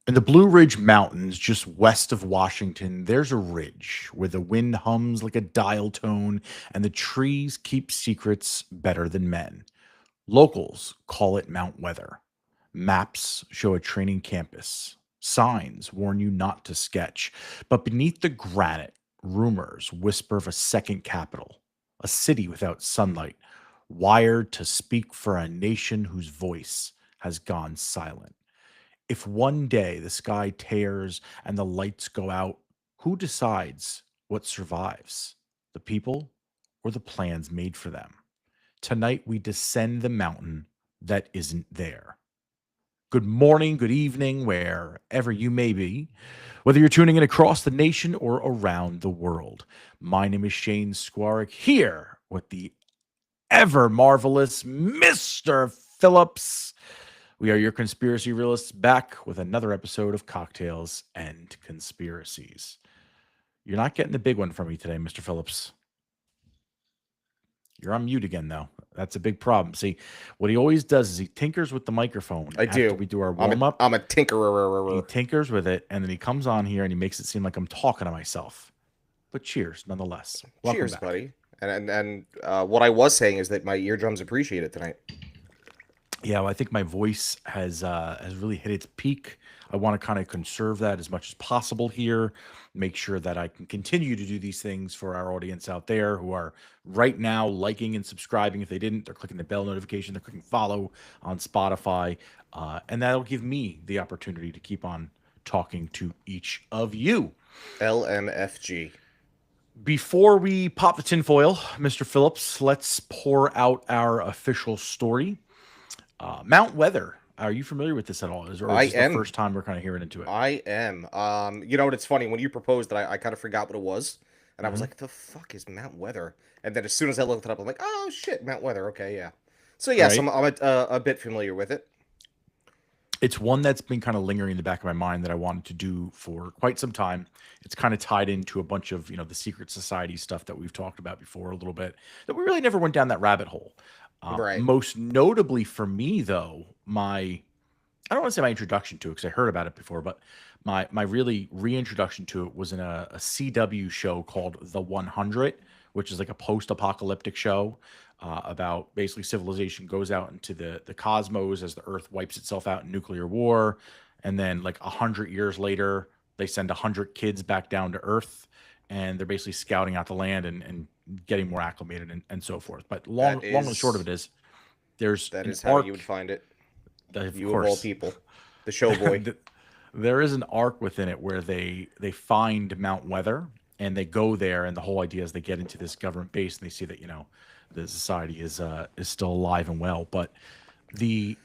In the Blue Ridge Mountains, just west of Washington, there's a ridge where the wind hums like a dial tone and the trees keep secrets better than men. Locals call it Mount Weather. Maps show a training campus. Signs warn you not to sketch. But beneath the granite, rumors whisper of a second capital, a city without sunlight, wired to speak for a nation whose voice has gone silent. If one day the sky tears and the lights go out, who decides what survives? The people or the plans made for them? Tonight we descend the mountain that isn't there. Good morning, good evening, wherever you may be, whether you're tuning in across the nation or around the world. My name is Shane Skwarek, here with the ever marvelous Mr. Phillips. We are your conspiracy realists, back with another episode of Cocktails and Conspiracies. You're not getting the big one from me today, Mr. Phillips. You're on mute again, though. That's a big problem. See, what he always does is he tinkers with the microphone I after do. we do our warm up. I'm a He tinkerer. tinkers with it, and then he comes on here and he makes it seem like I'm talking to myself. But cheers, nonetheless. Welcome Cheers, back. buddy. And what I was saying is that my eardrums appreciate it tonight. Yeah, well, I think my voice has really hit its peak. I want to kind of conserve that as much as possible here. Make sure that I can continue to do these things for our audience out there who are right now liking and subscribing. If they didn't, they're clicking the bell notification, they're clicking follow on Spotify, and that'll give me the opportunity to keep on talking to each of you. LMFG. Before we pop the tinfoil, Mr. Phillips, let's pour out our official story. Mount Weather. Are you familiar with this at all? Or I is this the am. first time we're kind of hearing into it? I am. You know what? It's funny when you proposed that I kind of forgot what it was, and I was Hmm. like, "The fuck is Mount Weather?" And then as soon as I looked it up, I'm like, "Oh shit, Mount Weather. Okay, yeah." So yes, Right. I'm a bit familiar with it. It's one that's been kind of lingering in the back of my mind that I wanted to do for quite some time. It's kind of tied into a bunch of, the secret society stuff that we've talked about before a little bit, that we really never went down that rabbit hole. Right. Most notably for me, though, I don't want to say my introduction to it because I heard about it before, but my really reintroduction to it was in a CW show called The 100, which is like a post-apocalyptic show about basically civilization goes out into the cosmos as the Earth wipes itself out in nuclear war, and then like 100 years later, they send 100 kids back down to Earth, and they're basically scouting out the land and getting more acclimated and so forth. But That long and short of is it is, there's that an is how you arc, would find it. of You of all course. people, the show boy. There is an arc within it where they find Mount Weather and they go there, and the whole idea is they get into this government base and they see that the society is still alive and well. But the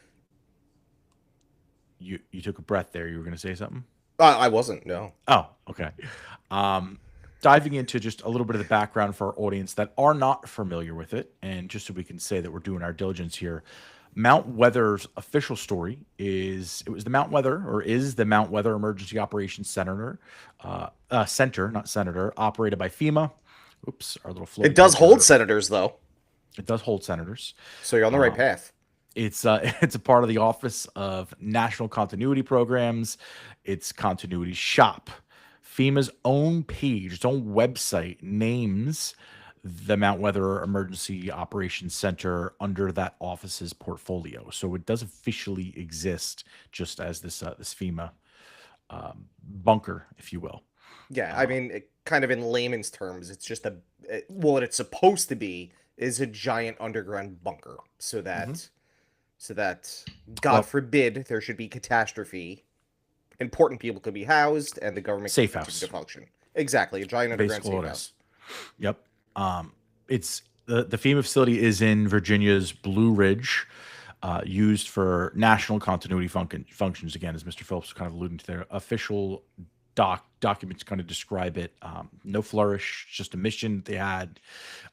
you took a breath there. You were going to say something. I wasn't. No. Oh, okay. Um, Diving into just a little bit of the background for our audience that are not familiar with it, and just so we can say that we're doing our diligence here. Mount Weather's official story is it was the Mount Weather, or is the Mount Weather Emergency Operations Center, not senator, operated by FEMA. Oops, our little It floaty does hold picture. senators though, It does hold senators. so you're on the right Um, path. it's a part of the Office of National Continuity Programs. It's Continuity Shop. FEMA's own page, its own website names the Mount Weather Emergency Operations Center under that office's portfolio. So it does officially exist just as this FEMA bunker, if you will. Yeah, I Uh, mean, kind of in layman's terms, it's just what it's supposed to be is a giant underground bunker, so mhm. that God Well, forbid there should be catastrophe, important people could be housed, and the government can safe continue to house, function. Exactly, a giant underground basically safe what it house. is. Yep. It's the FEMA facility is in Virginia's Blue Ridge, used for national continuity functions. Again, as Mr. Phillips was kind of alluding to, their official documents kind of describe it. No flourish, just a mission they had.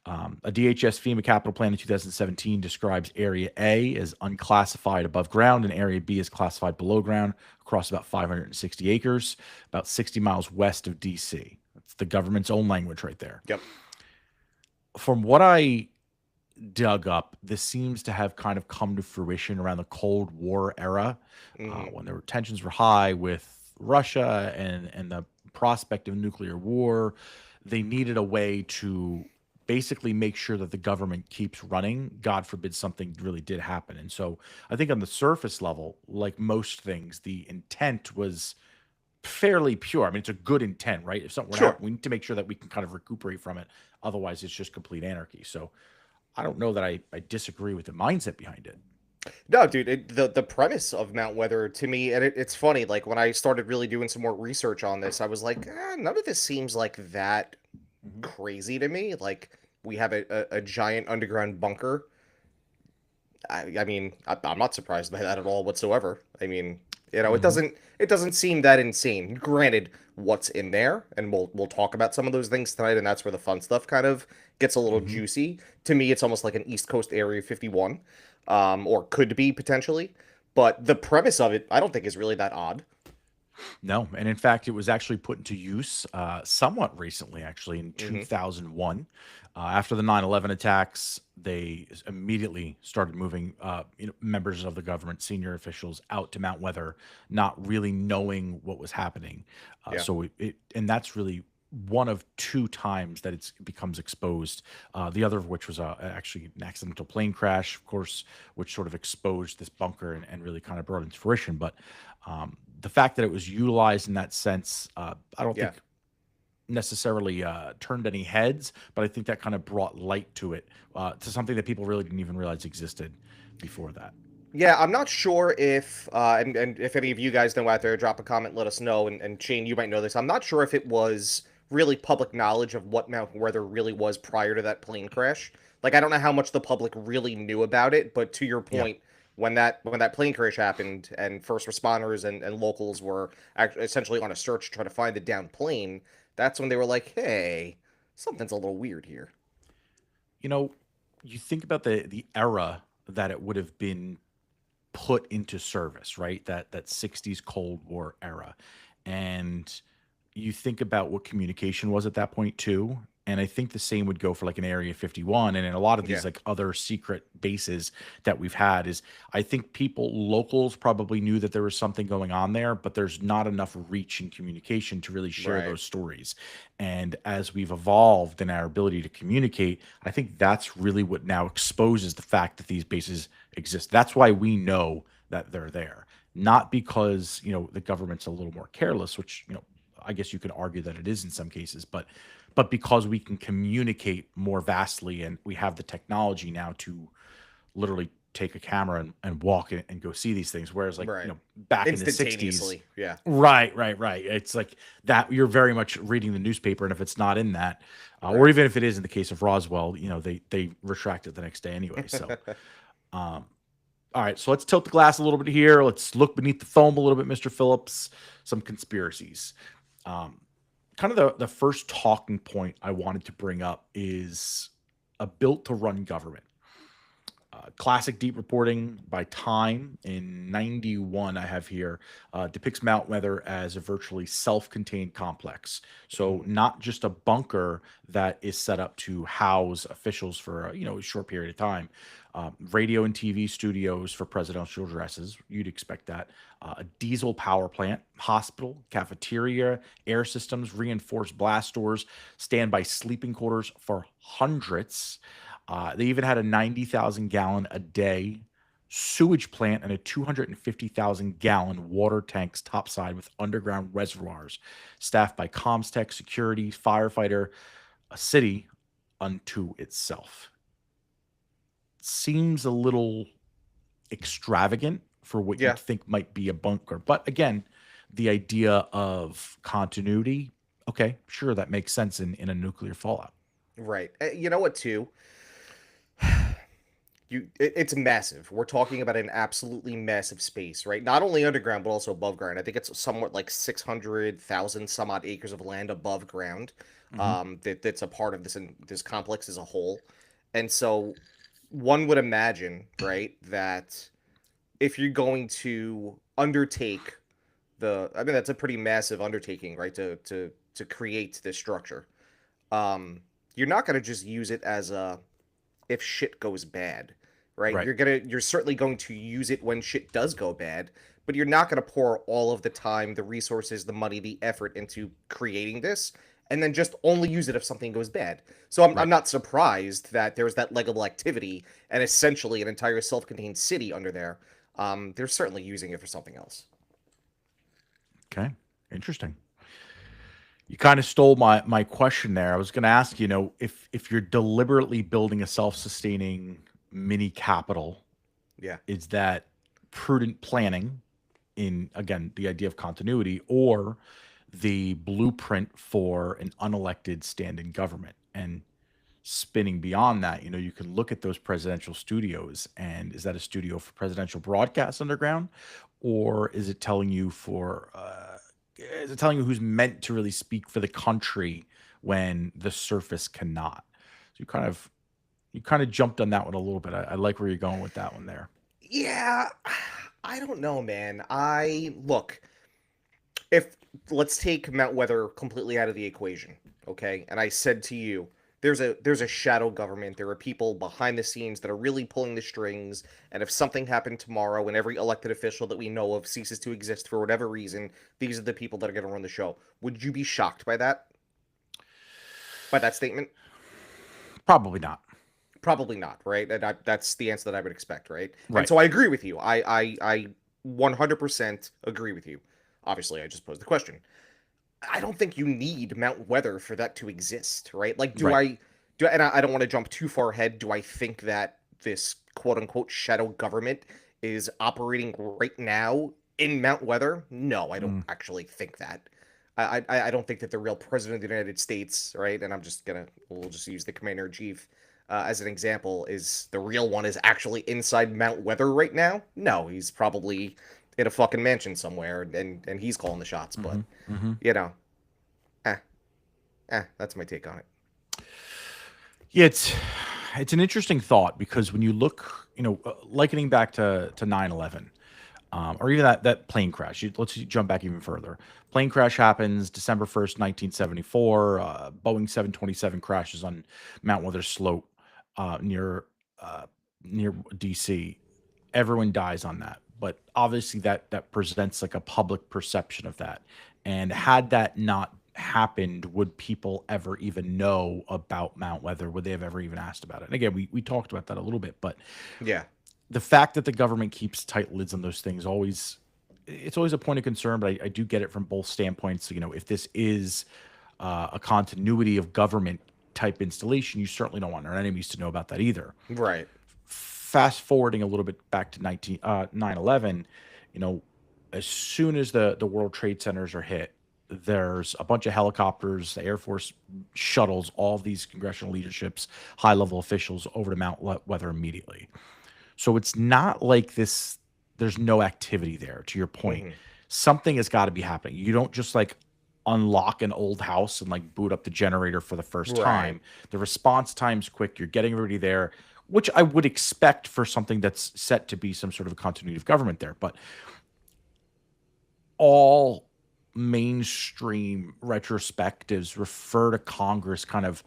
A DHS FEMA capital plan in 2017 describes Area A as unclassified above ground and Area B as classified below ground across about 560 acres, about 60 miles west of DC. That's the government's own language right there. Yep. From what I dug up, this seems to have kind of come to fruition around the Cold War era, Hmm. when the tensions were high with Russia and the prospect of nuclear war. They needed a way to basically make sure that the government keeps running. God forbid something really did happen. And so I think on the surface level, like most things, the intent was fairly pure. I mean, it's a good intent, right? If something were to Sure. happen, we need to make sure that we can kind of recuperate from it. Otherwise, it's just complete anarchy. So I don't know that I disagree with the mindset behind it. No, dude, the premise of Mount Weather to me, and it's funny, like when I started really doing some more research on this, I was like, none of this seems like that Mhm. crazy to me. Like we have a giant underground bunker. I mean, I'm not surprised by that at all whatsoever. I mean, it Mhm. doesn't seem that insane. Granted, what's in there, and we'll talk about some of those things tonight, and that's where the fun stuff kind of gets a little Mhm. juicy. To me, it's almost like an East Coast Area 51, or could be potentially. But the premise of it, I don't think is really that odd. No, and in fact, it was actually put into use somewhat recently, actually in Hmm. 2001. After the 9/11 attacks, they immediately started moving members of the government, senior officials, out to Mount Weather, not really knowing what was happening. Yeah. And that's really one of two times that it becomes exposed. The other of which was actually an accidental plane crash, of course, which sort of exposed this bunker and really kind of brought it into fruition. But the fact that it was utilized in that sense, I don't Yeah. think necessarily turned any heads, but I think that kind of brought light to something that people really didn't even realize existed before that. Yeah, I'm not sure if and if any of you guys know out there, drop a comment, let us know. And Shane, you might know this. I'm not sure if it was really public knowledge of what Mount Weather really was prior to that plane crash. Like I don't know how much the public really knew about it, but to your Yeah. point, when that plane crash happened and first responders and locals were essentially on a search to try to find the downed plane, that's when they were like, "Hey, something's a little weird here." You know, you think about the era that it would have been put into service, right? That 60s Cold War era. And you think about what communication was at that point too. And I think the same would go for like an Area 51 and in a lot of these Yeah. like other secret bases that we've had is I think locals probably knew that there was something going on there, but there's not enough reach and communication to really share Right. those stories. And as we've evolved in our ability to communicate, I think that's really what now exposes the fact that these bases exist. That's why we know that they're there, not because, the government's a little more careless, which, I guess you could argue that it is in some cases, but because we can communicate more vastly and we have the technology now to literally take a camera and walk and go see these things. Whereas like, Right. back in the 60s, Instantaneously. Yeah. right. It's like that you're very much reading the newspaper. And if it's not in that, or Right. even if it is in the case of Roswell, they retract it the next day anyway. So, um, all right, so let's tilt the glass a little bit here. Let's look beneath the foam a little bit, Mr. Phillips. Some conspiracies. Um, Kind of the first talking point I wanted to bring up is a built to run government. Classic deep reporting by Time in 91, I have here, depicts Mount Weather as a virtually self contained complex. So, Mhm. not just a bunker that is set up to house officials for a short period of time. Radio and TV studios for presidential addresses, you'd expect that. A diesel power plant, hospital, cafeteria, air systems, reinforced blast doors, standby sleeping quarters for hundreds. They even had a 90,000 gallon a day sewage plant and a 250,000 gallon water tanks topside with underground reservoirs, staffed by Comstech, security, firefighter, a city unto itself. Seems a little extravagant for what Yeah. you'd think might be a bunker. But again, the idea of continuity, okay, sure, that makes sense in a nuclear fallout. Right. You know what, too? It's massive. We're talking about an absolutely massive space, right? Not only underground, but also above ground. I think it's somewhat like 600,000 some odd acres of land above ground, Hmm. that's a part of this complex as a whole. And so one would imagine, right, that if you're going to undertake I mean, that's a pretty massive undertaking, right, to create this structure. You're not going to just use it as if shit goes bad, right? Right. You're certainly going to use it when shit does go bad, but you're not going to pour all of the time, the resources, the money, the effort into creating this and then just only use it if something goes bad. So I'm Right. not surprised that there's that legal activity and essentially an entire self-contained city under there. They're certainly using it for something else. Okay. Interesting. You kind of stole my question there. I was going to ask, if you're deliberately building a self-sustaining mini capital, Yeah. is that prudent planning in, again, the idea of continuity, or the blueprint for an unelected standing government? And spinning beyond that, you can look at those presidential studios, and is that a studio for presidential broadcast underground, or is it telling you who's meant to really speak for the country when the surface cannot? So you kind of jumped on that one a little bit. I like where you're going with that one there. Yeah, I don't know, man. I look, if let's take Mount Weather completely out of the equation, okay? And I said to you, there's a shadow government. There are people behind the scenes that are really pulling the strings. And if something happened tomorrow and every elected official that we know of ceases to exist for whatever reason, these are the people that are going to run the show. Would you be shocked by that statement? Probably not. Probably not, right? That's the answer that I would expect, right? And Right. so I agree with you. I 100% agree with you. Obviously, I just posed the question. I don't think you need Mount Weather for that to exist, right? Like, Right. and I don't want to jump too far ahead. Do I think that this quote unquote shadow government is operating right now in Mount Weather? No, I don't Mm, actually think that. I don't think that the real president of the United States, right? And we'll just use the commander in chief as an example. Is the real one is actually inside Mount Weather right now? No, he's probably in a fucking mansion somewhere, and he's calling the shots. But hmm hmm you know, eh, that's my take on it. Yeah, it's an interesting thought, because when you look, likening back to 9/11, or even that plane crash. Let's jump back even further. Plane crash happens December 1st, 1974. Boeing 727 crashes on Mount Weather Slope, near uh, near DC. Everyone dies on that, but obviously that presents like a public perception of that. And had that not happened, would people ever even know about Mount Weather? Would they have ever even asked about it? And again, we talked about that a little bit, but Yeah, the fact that the government keeps tight lids on those things, it's always a point of concern. But I do get it from both standpoints. If this is a continuity of government type installation, you certainly don't want our enemies to know about that either. right. Fast forwarding a little bit back to 9/11, you know, as soon as the World Trade Centers are hit, there's a bunch of helicopters, the Air Force shuttles all of these congressional leaderships, high level officials over to Mount Weather immediately. So it's not like there's no activity there, to your point. Hmm. Something has got to be happening. You don't just like unlock an old house and like boot up the generator for the first Right. time. The response time's quick. You're getting everybody there, which I would expect for something that's set to be some sort of a continuity of government there. But all mainstream retrospectives refer to Congress kind of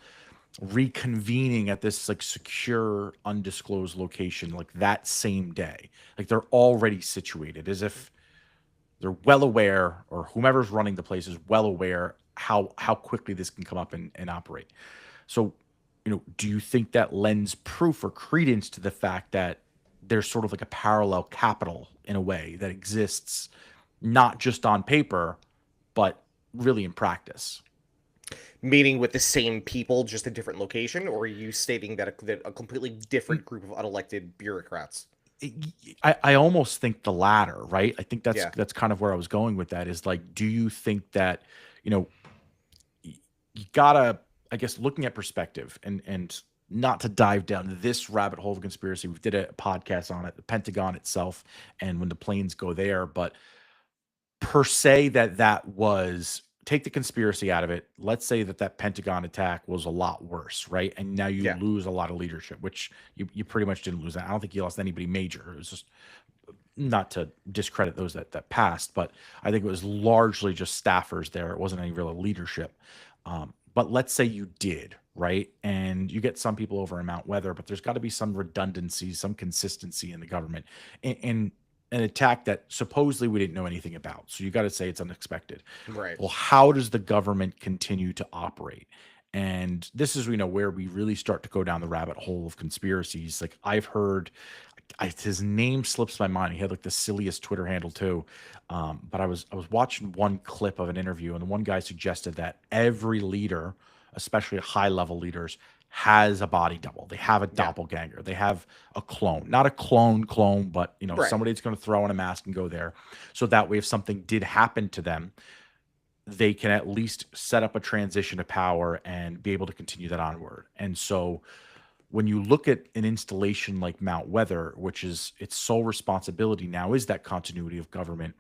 reconvening at this like secure undisclosed location like that same day, like they're already situated, as if they're well aware, or whomever's running the place is well aware how quickly this can come up and operate. So, do you think that lends proof or credence to the fact that there's sort of like a parallel capital in a way that exists, not just on paper, but really in practice? Meeting with the same people, just a different location, or are you stating that a completely different group of unelected bureaucrats? I almost think the latter, right? I think that's Yeah. that's kind of where I was going with that, is like, do you think that, you know, you gotta, I guess, looking at perspective, and not to dive down this rabbit hole of conspiracy. We did a podcast on it, the Pentagon itself, and when the planes go there, but per se that was, take the conspiracy out of it. Let's say that Pentagon attack was a lot worse, right? And now you Yeah. lose a lot of leadership, which you pretty much didn't lose that. I don't think you lost anybody major. It was just, not to discredit those that passed, but I think it was largely just staffers there. It wasn't any real leadership. But let's say you did, right? And you get some people over in Mount Weather, but there's got to be some redundancy, some consistency in the government, and an attack that supposedly we didn't know anything about. So you got to say it's unexpected. Right. Well, how does the government continue to operate? And this is, where we really start to go down the rabbit hole of conspiracies. Like I've heard, his name slips my mind. He had like the silliest Twitter handle too. But I was watching one clip of an interview, and the one guy suggested that every leader, especially high level leaders, has a body double. They have a Yeah. doppelganger. They have a clone, not a clone, but Right. somebody that's going to throw on a mask and go there. So that way, if something did happen to them, they can at least set up a transition of power and be able to continue that onward. And so when you look at an installation like Mount Weather, which is its sole responsibility now is that continuity of government,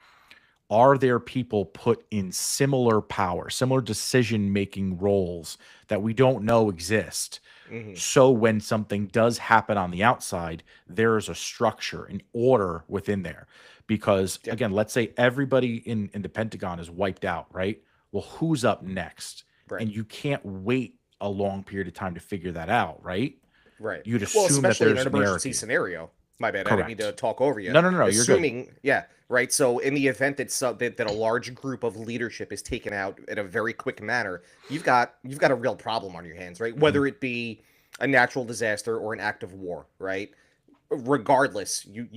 are there people put in similar power, similar decision making roles that we don't know exist? Hmm. So when something does happen on the outside, there is a structure, an order within there. Because Yeah. again, let's say everybody in the Pentagon is wiped out, right? Well, who's up next? Right. And you can't wait a long period of time to figure that out, right? Right. You'd Well, assume that especially in there's an an emergency hierarchy. scenario. My bad. I didn't mean to Correct. talk over you. No, no, no, no. You're good. Assuming, yeah, right. So, in the event that, that a large group of leadership is taken out in a very quick manner, you've got a real problem on your hands, right? Mhm. Whether it be a natural disaster or an act of war, right? Regardless, you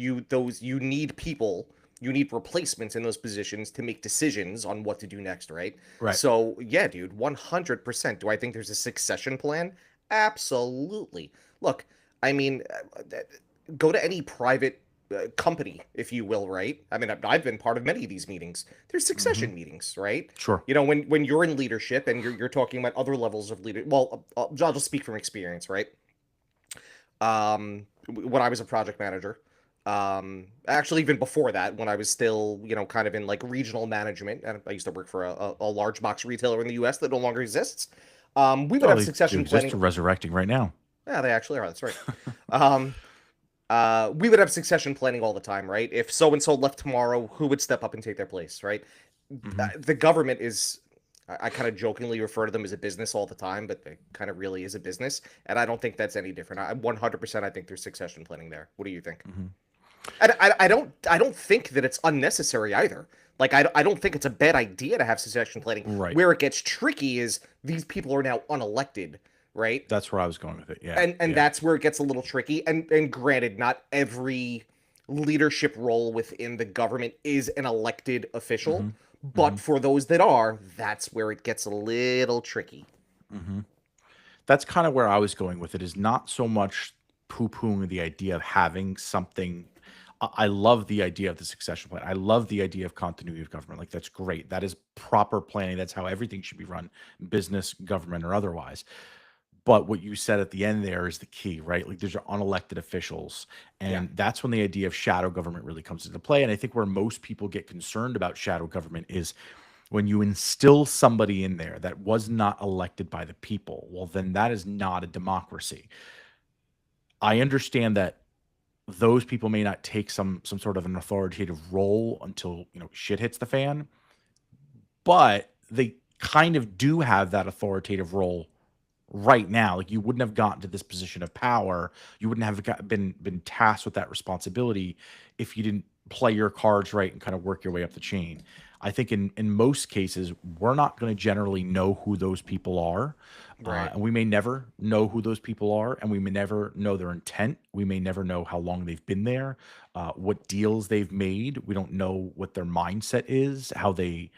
need people, you need replacements in those positions to make decisions on what to do next, right? Right. So yeah, dude, 100%. Do I think there's a succession plan? Absolutely. Look, I mean, go to any private company, if you will, right? I mean, I've been part of many of these meetings. There's Hmm. succession meetings, right? Sure. When you're in leadership and you're talking about other levels of leader. Well, I'll just speak from experience, right? When I was a project manager. Actually, even before that, when I was still, kind of in like regional management, and I used to work for a large box retailer in the U.S. that no longer exists. We would Oh, have they do succession exist. planning. They're resurrecting right now. Yeah, they actually are. That's right. Um, we would have succession planning all the time, right? If so and so left tomorrow, who would step up and take their place, right? Hmm. The government is. I kind of jokingly refer to them as a business all the time, but it kind of really is a business, and I don't think that's any different. 100%. I think there's succession planning there. What do you think? Hmm. And I don't think that it's unnecessary either. Like I don't think it's a bad idea to have succession planning. Right. Where it gets tricky is these people are now unelected, right? That's where I was going with it. Yeah. And Yeah. that's where it gets a little tricky. And granted, not every leadership role within the government is an elected official, Hmm. but Hmm. for those that are, that's where it gets a little tricky. Hmm. That's kind of where I was going with it. Is not so much poo-pooing the idea of having something. I love the idea of the succession plan. I love the idea of continuity of government. Like that's great. That is proper planning. That's how everything should be run, business, government, or otherwise. But what you said at the end there is the key, right? Like there's unelected officials. Yeah. And that's when the idea of shadow government really comes into play. And I think where most people get concerned about shadow government is when you instill somebody in there that was not elected by the people. Well, then that is not a democracy. I understand that those people may not take some sort of an authoritative role until shit hits the fan, but they kind of do have that authoritative role right now. Like you wouldn't have gotten to this position of power, you wouldn't have been tasked with that responsibility if you didn't play your cards right and kind of work your way up the chain. I think in most cases we're not going to generally know who those people are, Right. and we may never know who those people are, and we may never know their intent. We may never know how long they've been there, what deals they've made. We don't know what their mindset is, how they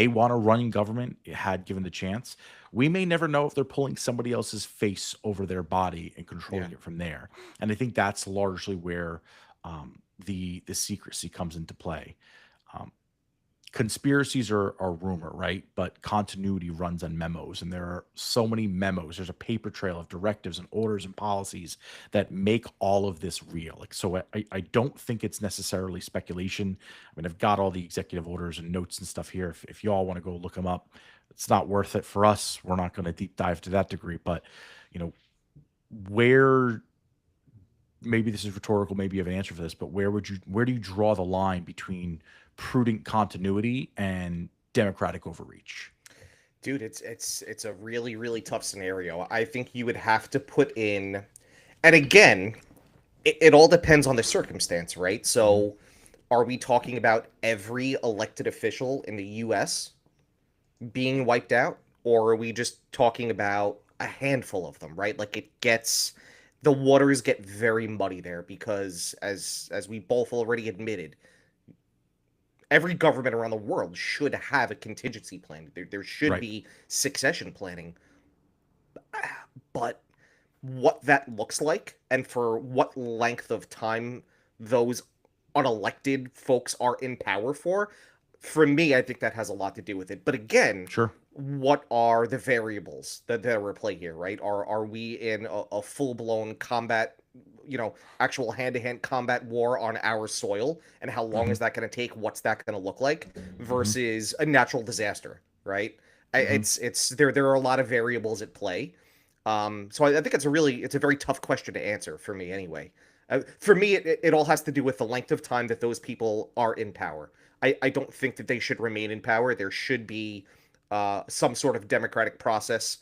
want to run government had given the chance. We may never know if they're pulling somebody else's face over their body and Yeah. controlling it from there. And I think that's largely where the secrecy comes into play. Um, Conspiracies are rumor, right? But continuity runs on memos, and there are so many memos. There's a paper trail of directives and orders and policies that make all of this real. Like, so I don't think it's necessarily speculation. I mean, I've got all the executive orders and notes and stuff here. If you all want to go look them up, it's not worth it for us. We're not going to deep dive to that degree, but you know, where maybe this is rhetorical, maybe you have an answer for this, but where do you draw the line between prudent continuity and democratic overreach? Dude, it's a really really tough scenario. I think you would have to put in, and again, it all depends on the circumstance, right? Hmm. So, are we talking about every elected official in the U.S. being wiped out, or are we just talking about a handful of them, right? Like the waters get very muddy there because, as we both already admitted, every government around the world should have a contingency plan. There should Right. be succession planning, but what that looks like and for what length of time those unelected folks are in power for me, I think that has a lot to do with it. But again, Sure. what are the variables that are at play here, right? Are we in a full-blown combat, actual hand-to-hand combat war on our soil? And how long Hmm. is that going to take? What's that going to look like? Hmm. Versus a natural disaster, right? Hmm. It's there are a lot of variables at play. So I think it's a very tough question to answer for me anyway. For me, it all has to do with the length of time that those people are in power. I don't think that they should remain in power. There should be some sort of democratic process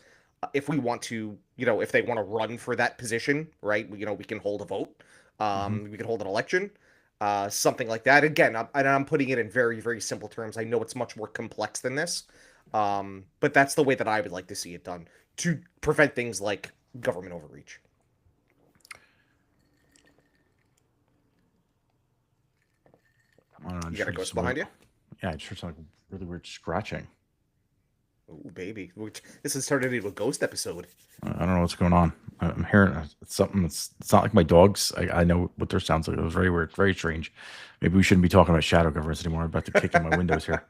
if we want to, if they want to run for that position, right? We can hold a vote, Hmm. we can hold an election, something like that. Again, I'm putting it in very, very simple terms. I know it's much more complex than this, but that's the way that I would like to see it done to prevent things like government overreach. I don't know. I You just got a heard ghost some weird. behind you? Yeah, I just heard some like really weird scratching. Oh, baby. This has turned into a ghost episode. I don't know what's going on. I'm hearing something that's. It's not like my dogs. I know what their sounds like. It was very weird, very strange. Maybe we shouldn't be talking about shadow governments anymore. I'm about to kick in my windows here.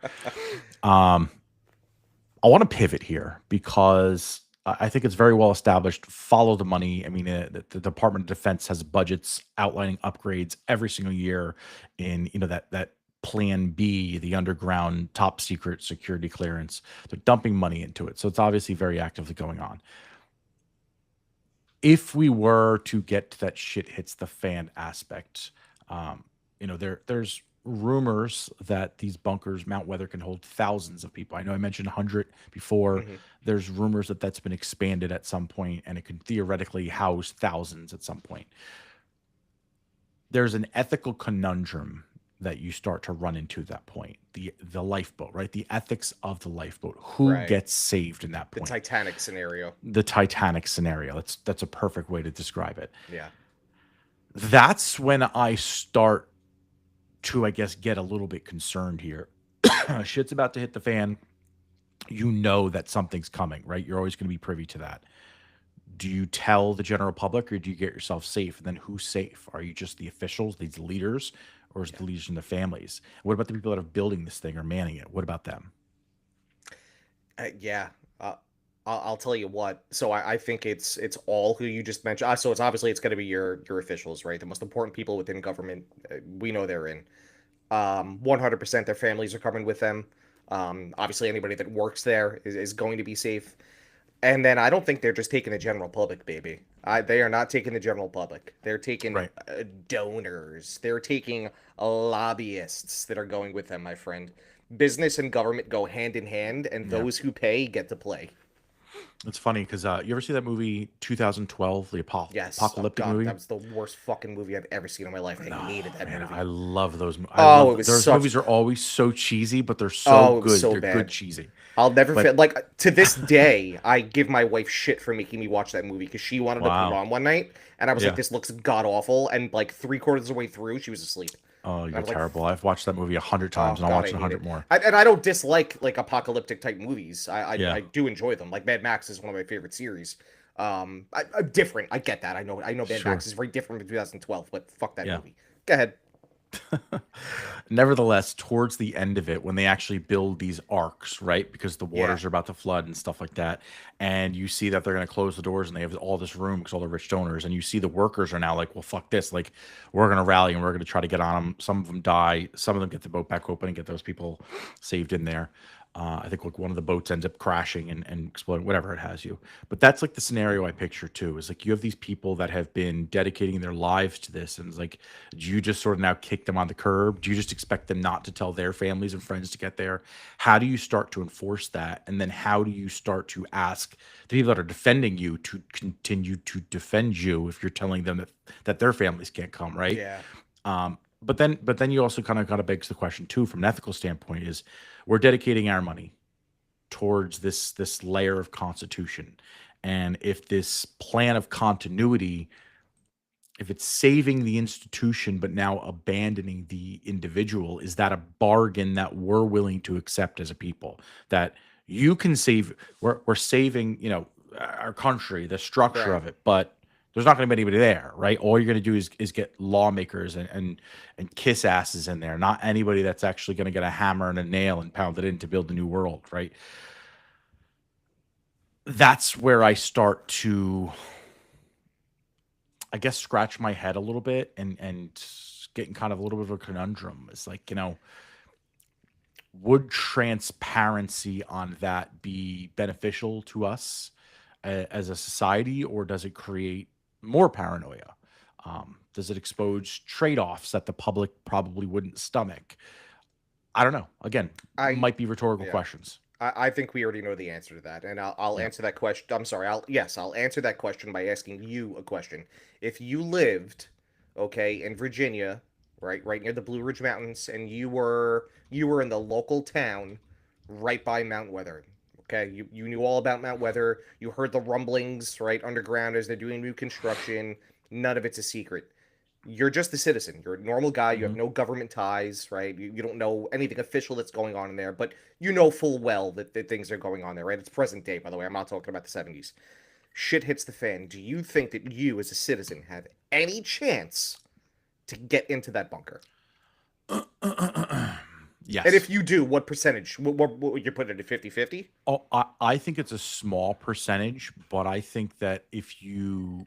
Um, I want to pivot here because I think it's very well established. Follow the money. I mean, the Department of Defense has budgets outlining upgrades every single year in that Plan B, the underground top secret security clearance. They're dumping money into it, so it's obviously very actively going on. If we were to get to that shit hits the fan aspect, um, there's rumors that these bunkers, Mount Weather, can hold thousands of people. I know I mentioned 100 before. Hmm. There's rumors that that's been expanded at some point, and it could theoretically house thousands at some point. There's an ethical conundrum that you start to run into at that point. The lifeboat, right? The ethics of the lifeboat. Who Right. gets saved in that The point? Titanic scenario. The Titanic scenario. That's a perfect way to describe it. Yeah. That's when I start to, I guess, get a little bit concerned here. Shit's about to hit the fan. You know that something's coming, right? You're always going to be privy to that. Do you tell the general public or do you get yourself safe? And then who's safe? Are you just the officials, these leaders, or is it Yeah. the leaders and the families? What about the people that are building this thing or manning it? What about them? Yeah. Uh, I'll tell you what. So I think it's all who you just mentioned. So it's obviously it's going to be your officials, right? The most important people within government. We know they're in. 100% their families are coming with them. Obviously anybody that works there is going to be safe. And then I don't think they're just taking the general public, baby. They are not taking the general public. They're taking Right. donors. They're taking lobbyists that are going with them, my friend. Business and government go hand in hand, and Yeah. those who pay get to play. It's funny because you ever see that movie 2012, the Yes. Oh apocalyptic God, that movie? was the worst fucking movie I've ever seen in my life. I hated Oh that man, movie. I love those. I Oh, it love was those such. movies are always so cheesy, but they're so Oh, it was good. so They're good bad. cheesy. I'll never But fit. Like to this day, I give my wife shit for making me watch that movie because she wanted to put it wow, on one night, and I was like, yeah. "This looks god awful." And like three-quarters of the way through, she was asleep, Oh, and I you're was like, terrible. I've watched that movie 100 times, "Oh and I'll god, watch I it a hate hundred it." more. And I don't dislike like apocalyptic type movies. Yeah, I do enjoy them. Like Mad Max is one of my favorite series. I'm different. I get that. I know Mad sure. Max is very different from 2012, but fuck that Yeah. movie. Go ahead. Nevertheless, towards the end of it, when they actually build these arcs, right? Because the Yeah. waters are about to flood and stuff like that, and you see that they're going to close the doors and they have all this room because all the rich donors, and you see the workers are now like, well, fuck this. Like, we're going to rally and we're going to try to get on them. Some of them die. Some of them get the boat back open and get those people saved in there. I think like one of the boats ends up crashing and exploding, whatever it has you. But that's like the scenario I picture too. Is like you have these people that have been dedicating their lives to this, and it's like, do you just sort of now kick them on the curb? Do you just expect them not to tell their families and friends to get there? How do you start to enforce that? And then how do you start to ask the people that are defending you to continue to defend you if you're telling them that their families can't come, right? Yeah. But then you also kind of got to begs the question too, from an ethical standpoint, is we're dedicating our money towards this layer of constitution, and if this plan of continuity, if it's saving the institution but now abandoning the individual, is that a bargain that we're willing to accept as a people? That you can save, we're saving, our country, the structure Right. of it, but there's not going to be anybody there, right? All you're going to do is get lawmakers and kiss asses in there, not anybody that's actually going to get a hammer and a nail and pound it in to build a new world, right? That's where I start to, I guess, scratch my head a little bit and getting kind of a little bit of a conundrum. It's like, would transparency on that be beneficial to us as a society, or does it create more paranoia? Does it expose trade-offs that the public probably wouldn't stomach? I don't know. Again, I might be rhetorical yeah. questions. I think we already know the answer to that, and I'll Yeah. answer that question. I'm sorry. I'll answer that question by asking you a question. If you lived, okay, in Virginia, right near the Blue Ridge Mountains, and you were in the local town, right by Mount Weather. Okay, you knew all about Mount Weather. You heard the rumblings right underground as they're doing new construction. None of it's a secret. You're just a citizen. You're a normal guy. You have Hmm. no government ties, right? You don't know anything official that's going on in there, but you know full well that things are going on there, right? It's present day, by the way. I'm not talking about the 70s. Shit hits the fan. Do you think that you, as a citizen, have any chance to get into that bunker? And Yes. if you do, what percentage? What would you put it at 50-50? Oh, I think it's a small percentage, but I think that if you're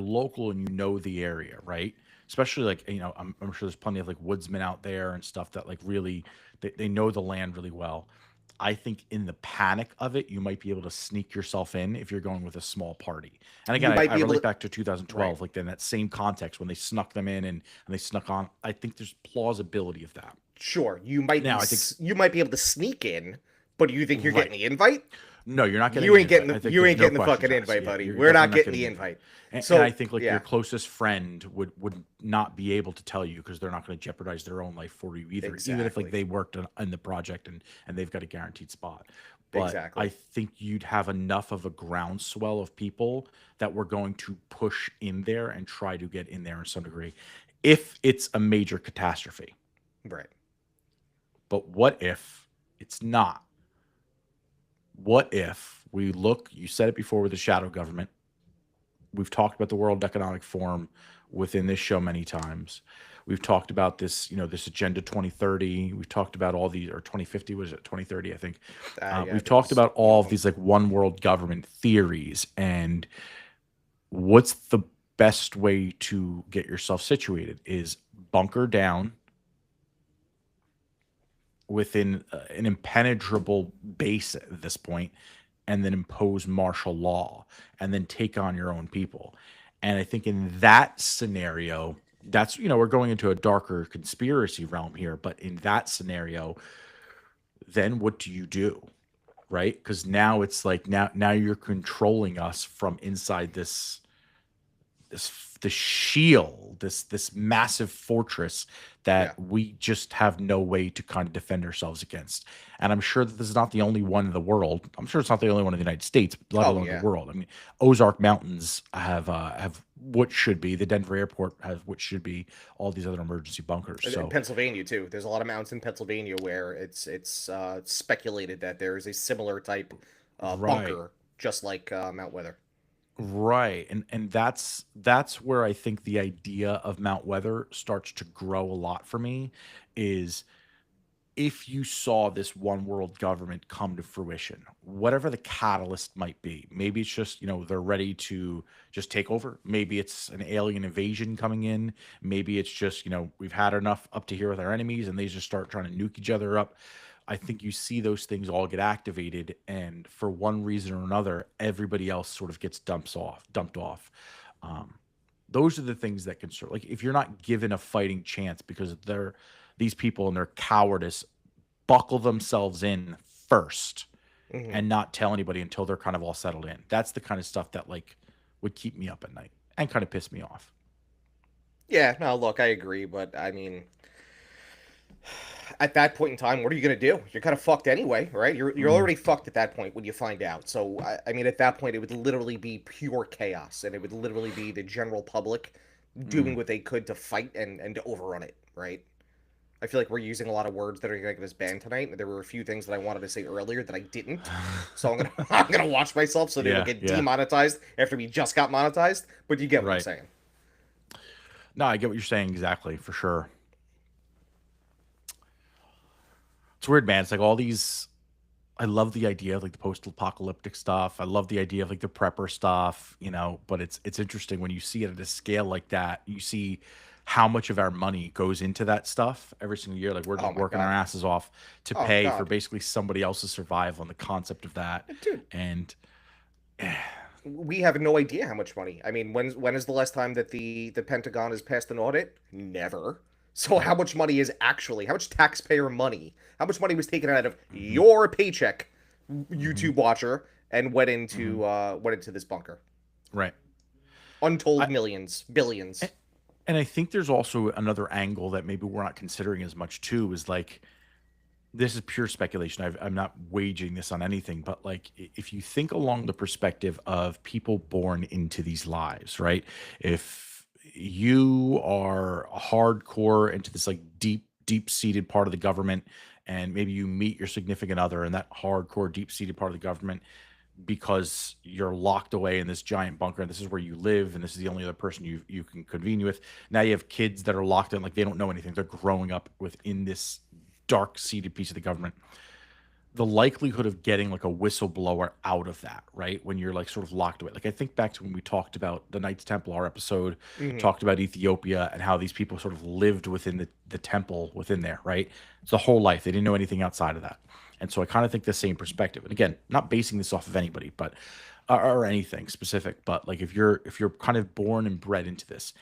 local and you know the area, right? Especially like, I'm sure there's plenty of like woodsmen out there and stuff that like really they know the land really well. I think in the panic of it, you might be able to sneak yourself in if you're going with a small party. And again, You I, might I be able relate to. back to Right. 2012, like in that same context when they snuck them in and they snuck on. I think there's plausibility of that. Sure. Now, I think You might be able to sneak in, but do you think you're getting right. the invite? No, you're not getting the invite. I think You there's ain't no getting the questions fucking asked. invite, Yeah, buddy. you're We're not definitely not getting getting the the invite. invite. And I So think like your yeah, closest friend would not be able to tell you because they're not going to jeopardize their own life for you either, even if like exactly, they worked in the project and they've got a guaranteed spot. But I exactly. think you'd have enough of a groundswell of people that we're going to push in there and try to get in there in some degree if it's a major catastrophe. Right. But what if it's not? What if we look, you said it before with the shadow government. We've talked about the World Economic Forum within this show many times. We've talked about this, this Agenda 2030. We've talked about all these, or 2050, was it 2030? I think. Yeah, I We've think talked it's about one all of of them. these like one world government theories. And what's the best way to get yourself situated is bunker down within an impenetrable base at this point, and then impose martial law and then take on your own people. And I think in that scenario, that's, we're going into a darker conspiracy realm here, but in that scenario, then what do you do? Right? Because now it's like now you're controlling us from inside this shield, this massive fortress that Yeah. we just have no way to kind of defend ourselves against. And I'm sure that this is not the only one in the world. I'm sure it's not the only one in the United States, let Oh alone the yeah. world. I mean, Ozark Mountains have what should be, the Denver airport has what should be all these other emergency bunkers. In So Pennsylvania too. There's a lot of mountains in Pennsylvania where it's speculated that there is a similar type right. bunker, just like Mount Weather. Right. And that's where I think the idea of Mount Weather starts to grow a lot for me, is if you saw this one world government come to fruition, whatever the catalyst might be, maybe it's just, they're ready to just take over. Maybe it's an alien invasion coming in. Maybe it's just, we've had enough up to here with our enemies and they just start trying to nuke each other up. I think you see those things all get activated, and for one reason or another, everybody else sort of gets dumped off. Um, those are the things that concern. Like if you're not given a fighting chance because they're these people and their cowardice buckle themselves in first Hmm. and not tell anybody until they're kind of all settled in. That's the kind of stuff that like would keep me up at night and kind of piss me off. Yeah, no, look, I agree, but I mean, at that point in time, what are you going to do? You're kind of fucked anyway, right? You're Mhm. already fucked at that point when you find out. So I mean, at that point, it would literally be pure chaos, and it would literally be the general public doing Mm. what they could to fight and to overrun it, right? I feel like we're using a lot of words that are going to get us banned tonight. There were a few things that I wanted to say earlier that I didn't, so I'm gonna I'm gonna watch myself so they don't Yeah, get yeah, demonetized after we just got monetized. But you get what I'm right. saying. No, I get what you're saying exactly for sure. It's weird, man. It's like all these. I love the idea of like the post-apocalyptic stuff. I love the idea of like the prepper stuff, but it's interesting when you see it at a scale like that. You see how much of our money goes into that stuff every single year. Like we're Oh just my working our god. asses off to Oh pay for god, basically somebody else's survival and the concept of that. dude. And We have no idea how much money. I mean, when is the last time that the Pentagon has passed an audit? Never. So how much money is actually how much taxpayer money? How much money was taken out of hmm your paycheck, hmm YouTube watcher, and hmm went into this bunker? right. Untold I, millions, billions. and I think there's also another angle that maybe we're not considering as much too is like this is pure speculation. I'm not waging this on anything, but like if you think along the perspective of people born into these lives, right? If you are hardcore into this like deep seated part of the government, and maybe you meet your significant other in that hardcore, deep seated part of the government because you're locked away in this giant bunker and this is where you live and this is the only other person you can convene with. Now you have kids that are locked in, like they don't know anything. They're growing up within this dark seated piece of the government. The likelihood of getting like a whistleblower out of that, right? When you're like sort of locked away. Like I think back to when we talked about the Knights Templar episode, Hmm. talked about Ethiopia and how these people sort of lived within the temple within there, right? It's the whole life. They didn't know anything outside of that. And so I kind of think the same perspective. And again, not basing this off of anybody, but or anything specific, but like if you're kind of born and bred into this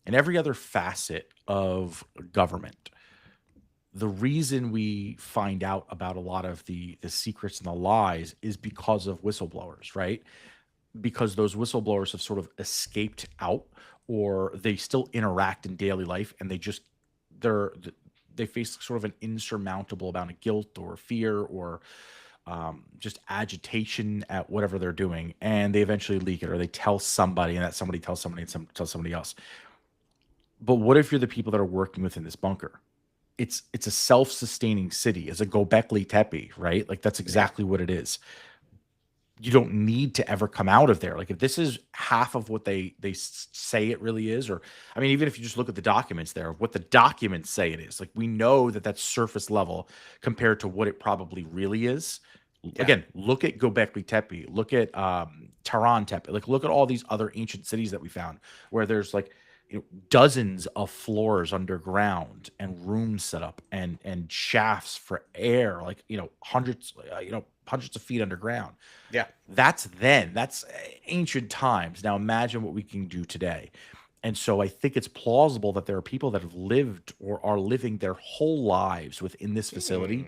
and every other facet of government, the reason we find out about a lot of the secrets and the lies is because of whistleblowers, right? Because those whistleblowers have sort of escaped out or they still interact in daily life and they're they face sort of an insurmountable amount of guilt or fear or just agitation at whatever they're doing, and they eventually leak it or they tell somebody and that somebody tells somebody and tells somebody else. But what if you're the people that are working within this bunker? It's a self-sustaining city. It's a Gobekli Tepe, right? Like that's Yeah. exactly what it is. You don't need to ever come out of there. Like if this is half of what they say it really is, or I mean, even if you just look at the documents there, what the documents say it is, like we know that that's surface level compared to what it probably really is. Yeah. Again, look at Gobekli Tepe, look at Tehran Tepe, like look at all these other ancient cities that we found where there's like dozens of floors underground and rooms set up and shafts for air, like hundreds of feet underground. Yeah. That's ancient times. Now imagine what we can do today. And so I think it's plausible that there are people that have lived or are living their whole lives within this facility. Hmm.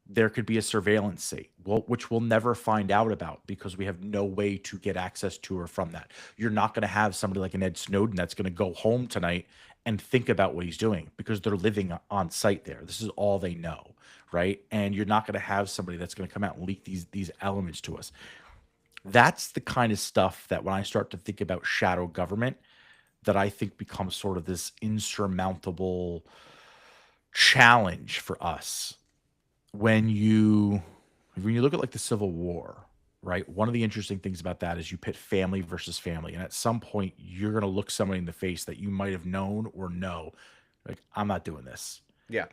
There could be a surveillance state, well, which we'll never find out about because we have no way to get access to or from that. You're not going to have somebody like an Ed Snowden that's going to go home tonight and think about what he's doing because they're living on site there. This is all they know, right? And you're not going to have somebody that's going to come out and leak these elements to us. That's the kind of stuff that when I start to think about shadow government, that I think becomes sort of this insurmountable challenge for us when you look at like the Civil War, right? One of the interesting things about that is you pit family versus family, and at some point you're going to look somebody in the face that you might have known or know, like I'm not doing this. Yeah.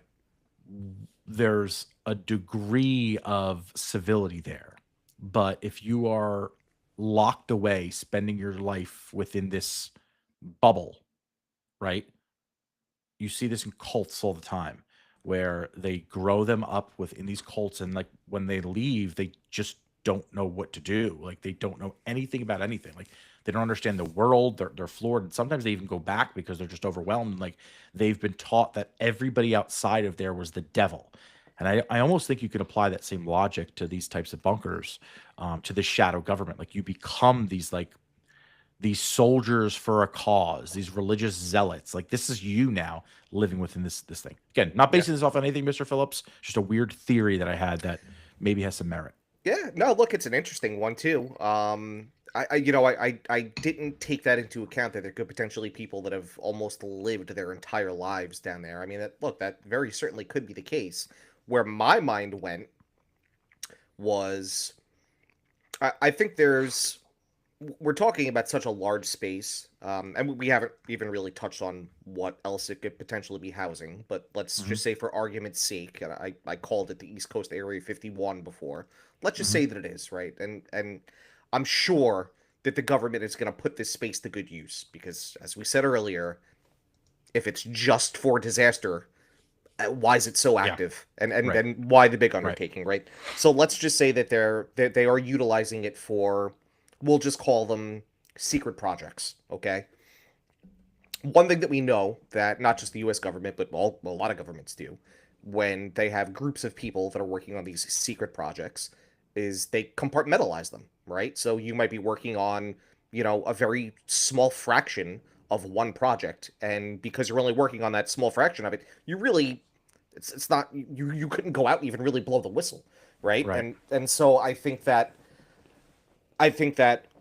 There's a degree of civility there, but if you are locked away, spending your life within this bubble, right? You see this in cults all the time where they grow them up within these cults, and like when they leave, they just don't know what to do. Like they don't know anything about anything. Like they don't understand the world. They're floored, and sometimes they even go back because they're just overwhelmed. Like they've been taught that everybody outside of there was the devil. And I almost think you can apply that same logic to these types of bunkers, to the shadow government. Like you become these soldiers for a cause, these religious zealots. Like this is you now living within this thing. Again, not Yeah. basing this off on anything, Mr. Phillips. Just a weird theory that I had that maybe has some merit. Yeah, no, look, it's an interesting one too. I didn't take that into account that there could potentially people that have almost lived their entire lives down there. I mean, that very certainly could be the case. Where my mind went was, I think we're talking about such a large space, and we haven't even really touched on what else it could potentially be housing. But let's Hmm. just say, for argument's sake, and I called it the East Coast Area 51 before. Let's just Hmm. say that it is, right, and I'm sure that the government is going to put this space to good use because, as we said earlier, if it's just for disaster, why is it so Yeah. active, and Right. and why the big Right. undertaking, right? So let's just say that they are utilizing it for, we'll just call them secret projects, okay? One thing that we know that not just the US government but a lot of governments do when they have groups of people that are working on these secret projects is they compartmentalize them, right? So you might be working on, a very small fraction of one project, and because you're only working on that small fraction of it, you really, it's not, you couldn't go out and even really blow the whistle, right? Right. And so I think that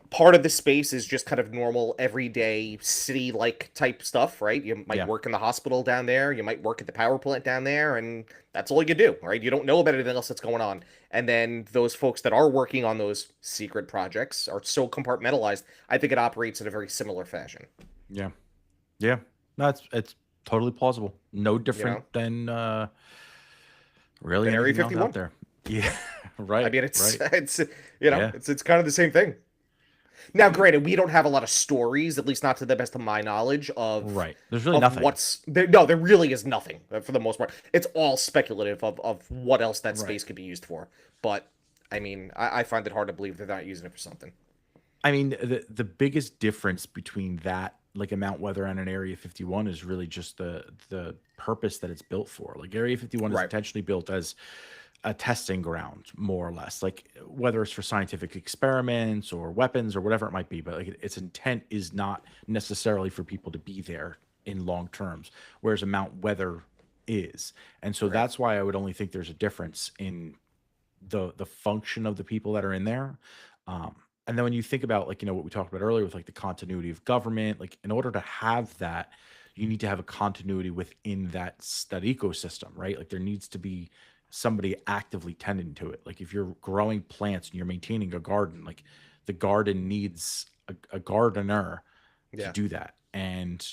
part of the space is just kind of normal, everyday city like type stuff, right? You might Yeah. work in the hospital down there, you might work at the power plant down there, and that's all you do, right? You don't know about anything else that's going on. And then those folks that are working on those secret projects are so compartmentalized, I think it operates in a very similar fashion, Yeah. Yeah. No, it's totally plausible. No you different know? than really Than Area anything else out 51. there. Yeah. I Right. meit's Right. it's Yeah. it's kind of the same thing. Now, granted, we don't have a lot of stories, at least not to the best of my knowledge, of Right. There's really of nothing. what's there. No, there really is nothing for the most part. It's all speculative of what else that Right. space could be used for. But I mean, I find it hard to believe they're not using it for something. I mean, the biggest difference between that, like a Mount Weather and an Area 51, is really just the purpose that it's built for. Like Area 51 is Right. intentionally built as a testing ground, more or less. Like whether it's for scientific experiments or weapons or whatever it might be, but like its intent is not necessarily for people to be there in long terms, whereas a Mount Weather is. And so Right. that's why I would only think there's a difference in the function of the people that are in there. Um, and then when you think about, like, what we talked about earlier with like the continuity of government, like in order to have that, you need to have a continuity within that ecosystem, right? Like there needs to be somebody actively tending to it. Like if you're growing plants and you're maintaining a garden, like the garden needs a gardener to Yeah. do that. And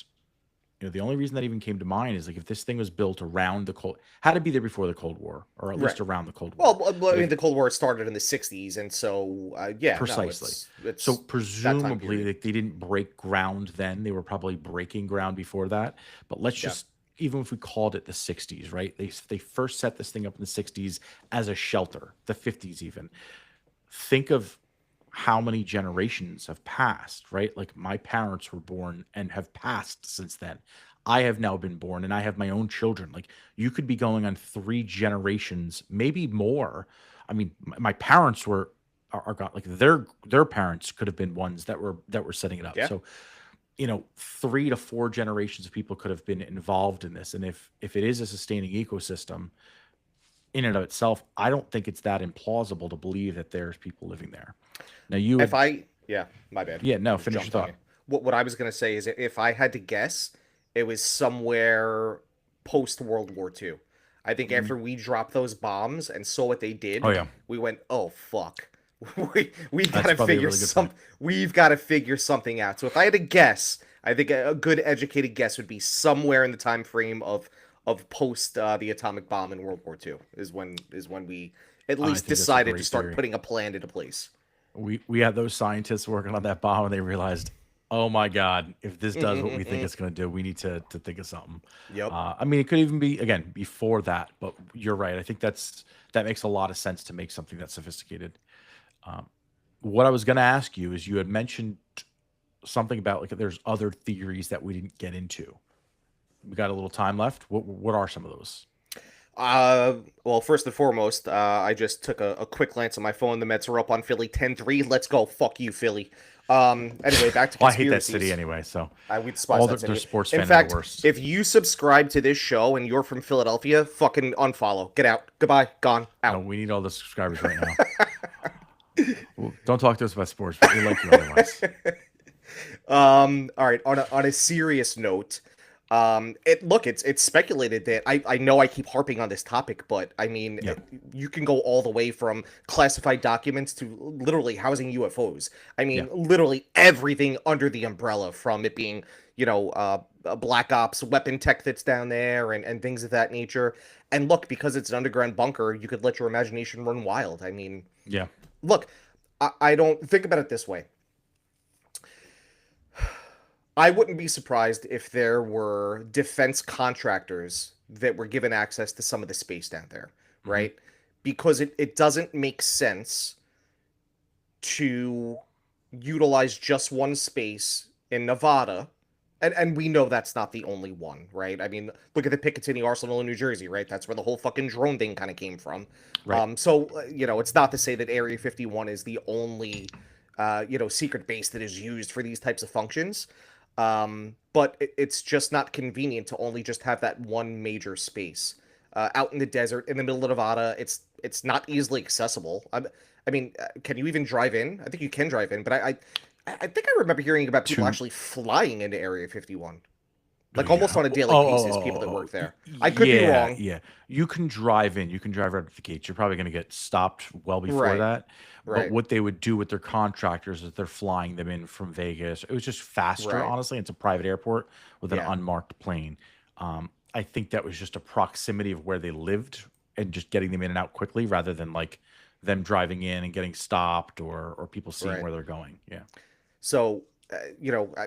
the only reason that even came to mind is like if this thing was built around the cold, had to be there before the Cold War, or at least Right. around the Cold War. Well, I But mean, if the Cold War started in the '60s, and so yeah, no, Precisely. So it's that time presumably, period. like they didn't break ground then. They were probably breaking ground before that. But let's Yeah. just, even if we called it the 60s, right? They first set this thing up in the 60s as a shelter, the 50s even. Think of how many generations have passed, right? Like my parents were born and have passed since then. I have now been born and I have my own children. Like you could be going on three generations, maybe more. I mean, my parents are gone. Like their parents could have been ones that were setting it up. Yeah. So 3 to 4 generations of people could have been involved in this. And if it is a sustaining ecosystem in and of itself, I don't think it's that implausible to believe that there's people living there. Now you If would, I, yeah, my bad. yeah, I no, just finish your jumped on thought. you. What I was gonna say is, if I had to guess, it was somewhere post World War II. I think Mhm. after we dropped those bombs and saw what they Oh did, yeah, we went, "Oh fuck, we've got that's to probably a figure really good point. something out." So if I had to guess, I think a good educated guess would be somewhere in the time frame of post the atomic bomb in World War II is when we at I least think that's a decided to great start theory. putting a plan into place. We had those scientists working on that bomb, and they realized, Oh my God! If this does what we think Mm-mm-mm-mm. it's going to do, we need to think of something. Yep. I mean, it could even be again before that, but you're right. I think that makes a lot of sense to make something that sophisticated. Um, what I was going to ask you is, you had mentioned something about like there's other theories that we didn't get into. We got a little time left. What are some of those? Well, first and foremost, I just took a quick glance at my phone. The Mets are up on Philly 10-3. Let's go. Fuck you, Philly. Anyway, back to Well, I hate that city conspiracies. anyway. So We despise all that their city. sports In fan are the fact, worst. if you subscribe to this show and you're from Philadelphia, fucking unfollow. Get out. Goodbye. Gone. No, Out. we need all the subscribers right now. Well, don't talk to us about sports, but we like you otherwise. All right. On a serious note, it's speculated that I know I keep harping on this topic, but I mean, Yeah, you can go all the way from classified documents to literally housing UFOs. I yeah, mean, literally everything under the umbrella, from it being, black ops weapon tech that's down there, and things of that nature. And look, because it's an underground bunker, you could let your imagination run wild. I mean, yeah. look, I don't think about it this way. I wouldn't be surprised if there were defense contractors that were given access to some of the space down there, Hmm. right? Because it doesn't make sense to utilize just one space in Nevada. And we know that's not the only one, right? I mean, look at the Picatinny Arsenal in New Jersey, right? That's where the whole fucking drone thing kind of came from. Right. It's not to say that Area 51 is the only, secret base that is used for these types of functions. But it's just not convenient to only just have that one major space out in the desert in the middle of Nevada. It's not easily accessible. I mean, can you even drive in? I think you can drive in, but I think I remember hearing about people To actually flying into Area 51, like almost Yeah. on a Oh, daily oh, basis. oh, People oh, that oh. work there. I could be Yeah, wrong. yeah. You can drive in. You can drive right at the gates. You're probably going to get stopped well before Right, that. But right, what they would do with their contractors is they're flying them in from Vegas. It was just faster, right. honestly. It's a private airport with an Yeah. unmarked plane. I think that was just a proximity of where they lived and just getting them in and out quickly rather than like them driving in and getting stopped or people seeing Right. where they're going. Yeah. So,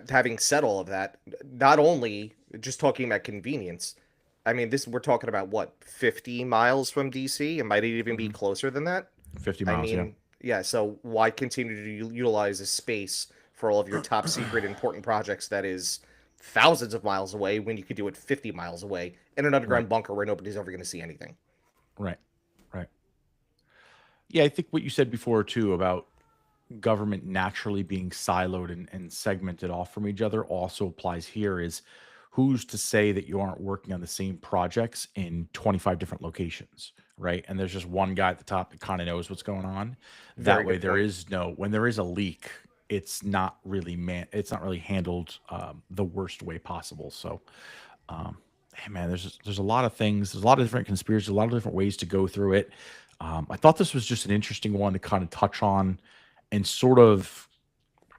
having said all of that, not only just talking about convenience, I mean, this we're talking about what, 50 miles from DC? It might even be Hmm. closer than that. 50 I miles. Yeah. mean, yeah, so why continue to utilize a space for all of your top secret important projects that is thousands of miles away when you could do it 50 miles away in an Right. underground bunker where nobody's ever going to see anything? Right. Right. Yeah. I think what you said before, too, about government naturally being siloed and segmented off from each other also applies here. Is who's to say that you aren't working on the same projects in 25 different locations, right? And there's just one guy at the top that kind of knows what's going on. That Very way good there point. is no, when there is a leak, it's not really handled the worst way possible. So um hey man, there's a lot of things, there's a lot of different conspiracies, a lot of different ways to go through it. I thought this was just an interesting one to kind of touch on and sort of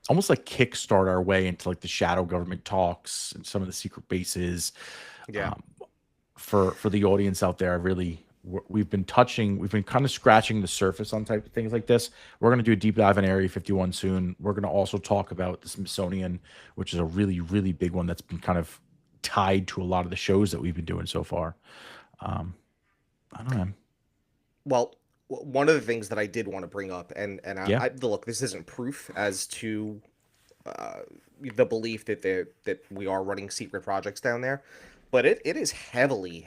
almost like kickstart our way into like the shadow government talks and some of the secret bases. Yeah. Um, for the audience out there, I really we've been kind of scratching the surface on type of things like this. We're going to do a deep dive in Area 51 soon. We're going to also talk about the Smithsonian, which is a really big one that's been kind of tied to a lot of the shows that we've been doing so far. Um, I don't know. Well, one of the things that I did want to bring up, and Yeah. look, this isn't proof as to uh, the belief that we are running secret projects down there, but it is heavily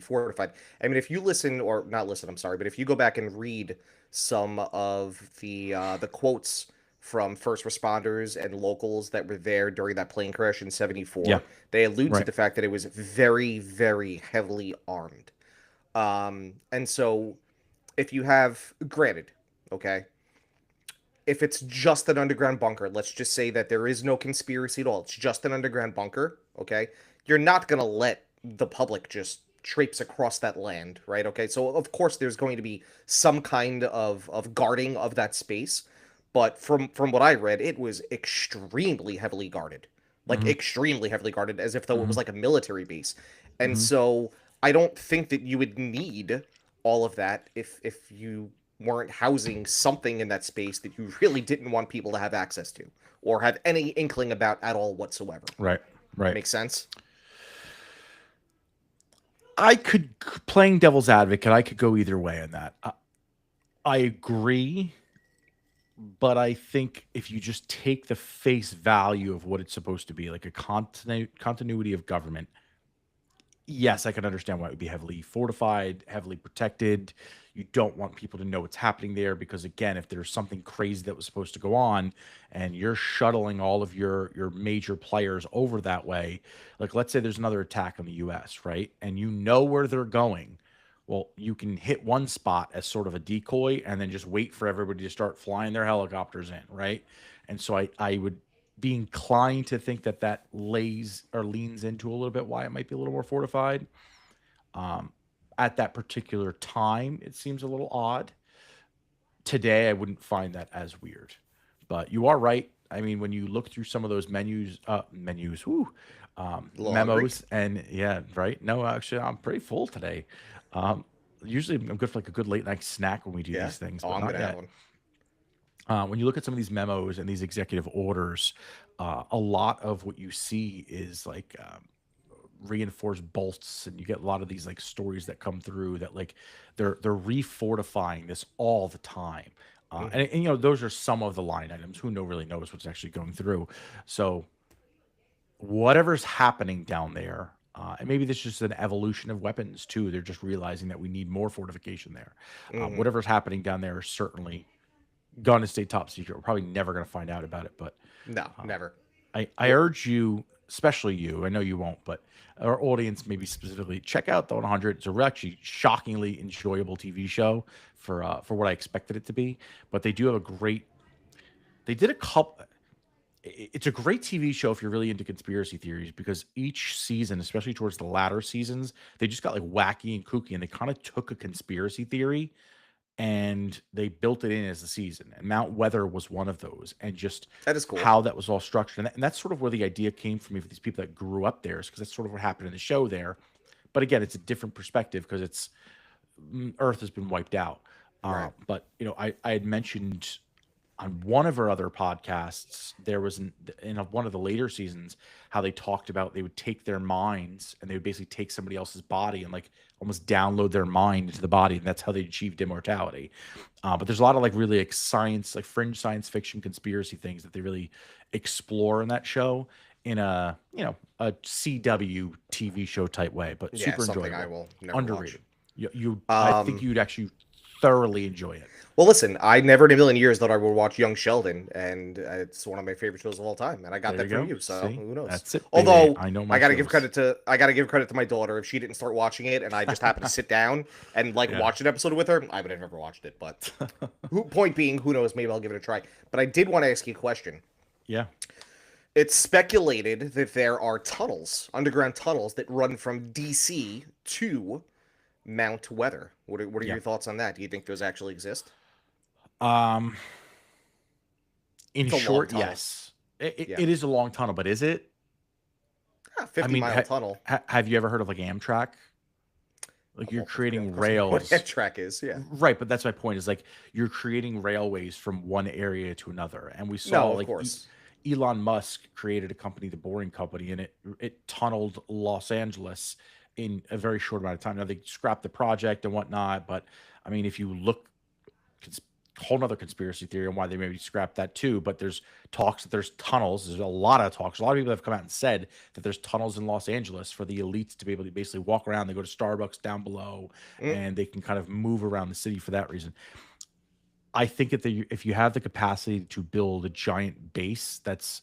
fortified. I mean, if you listen, or not listen, I'm sorry, but if you go back and read some of the quotes from first responders and locals that were there during that plane crash in Yeah. '74, they allude to Right. the fact that it was very heavily armed. And so if you have, granted, okay, if it's just an underground bunker, let's just say that there is no conspiracy at all, it's just an underground bunker, okay, you're not going to let the public just traipse across that land, right? Okay, so of course there's going to be some kind of guarding of that space, but from what I read, it was extremely heavily guarded, like Hmm. extremely heavily guarded, as if though it was Hmm. like a military base. And Hmm. so I don't think that you would need all of that if you weren't housing something in that space that you really didn't want people to have access to, or have any inkling about at all whatsoever. Right. Right. Makes sense? Playing devil's advocate, I could go either way on that. I agree, but I think if you just take the face value of what it's supposed to be, like a continuity of government, yes, I can understand why it would be heavily fortified, heavily protected. You don't want people to know what's happening there because, again, if there's something crazy that was supposed to go on, and you're shuttling all of your major players over that way, like let's say there's another attack on the U.S., right, and you know where they're going. Well, you can hit one spot as sort of a decoy, and then just wait for everybody to start flying their helicopters in, right? And so I would be inclined to think that that lays or leans into a little bit why it might be a little more fortified. Um, at that particular time, it seems a little odd. Today, I wouldn't find that as weird. But you are right. I mean, when you look through some of those A little hungry? memos, and yeah, right. No, actually, I'm pretty full today. Um, Usually, I'm good for like a good late night snack when we do Yeah. these things, Oh, but I'm not gonna have yet. one. When you look at some of these memos and these executive orders, a lot of what you see is like reinforced bolts, and you get a lot of these like stories that come through that like they're refortifying this all the time. Hmm. And those are some of the line items. Who really knows what's actually going through? So whatever's happening down there, and maybe this is just an evolution of weapons too. They're just realizing that we need more fortification there. Hmm. Whatever's happening down there is certainly going to stay top secret. We're probably never going to find out about it, but No, never. I urge you, especially you, I know you won't, but our audience, maybe specifically, check out the 100. It's a actually shockingly enjoyable TV show for what I expected it to be. But they do have a great. They did a couple. It's a great TV show if you're really into conspiracy theories because each season, especially towards the latter seasons, they just got like wacky and kooky, and they kind of took a conspiracy theory and they built it in as a season. And Mount Weather was one of those, and just That is cool. how that was all structured. And that's sort of where the idea came from me for these people that grew up there, because that's sort of what happened in the show there. But again, it's a different perspective because Earth has been wiped out. Right. But I had mentioned on one of our other podcasts, there was in one of the later seasons how they talked about they would take their minds and they would basically take somebody else's body and like almost download their mind into the body, and that's how they achieved immortality. But there's a lot of like really like science, like fringe science fiction conspiracy things that they really explore in that show in a CW TV show type way, but Yeah, super something I enjoyable, will never watch. underrated. I think Um, you'd actually thoroughly enjoy it. well, listen, I never in a million years thought I would watch Young Sheldon, and it's one of my favorite shows of all time, and I got There you that from go. you, so See, who knows? that's it, baby. Although I know my shows. I gotta give credit to my daughter. If she didn't start watching it, and I just happened to sit down and like Yeah. watch an episode with her, I would have never watched it. But point being, who knows? Maybe I'll give it a try. But I did want to ask you a question. Yeah. It's speculated that there are tunnels, underground tunnels, that run from DC to Mount Weather. What are Yeah. your thoughts on that? Do you think those actually exist? Um, in It's a long short, tunnel. yes. It, it, Yeah. it is a long tunnel, but is it? Yeah, I 50 mean, mile tunnel. have you ever heard of like Amtrak? Like you're Of creating course, I know what that rails. track is. Yeah. Right, but that's my point is like you're creating railways from one area to another. And we saw No, of like course. Elon Musk created a company, the Boring Company, and it tunneled Los Angeles in a very short amount of time. Now they scrapped the project and whatnot, but I mean, if you look, cons- whole nother conspiracy theory on why they maybe scrapped that too. But there's talks that there's tunnels. There's a lot of talks. A lot of people have come out and said that there's tunnels in Los Angeles for the elites to be able to basically walk around. They go to Starbucks down below, Mm, and they can kind of move around the city for that reason. I think if you have the capacity to build a giant base that's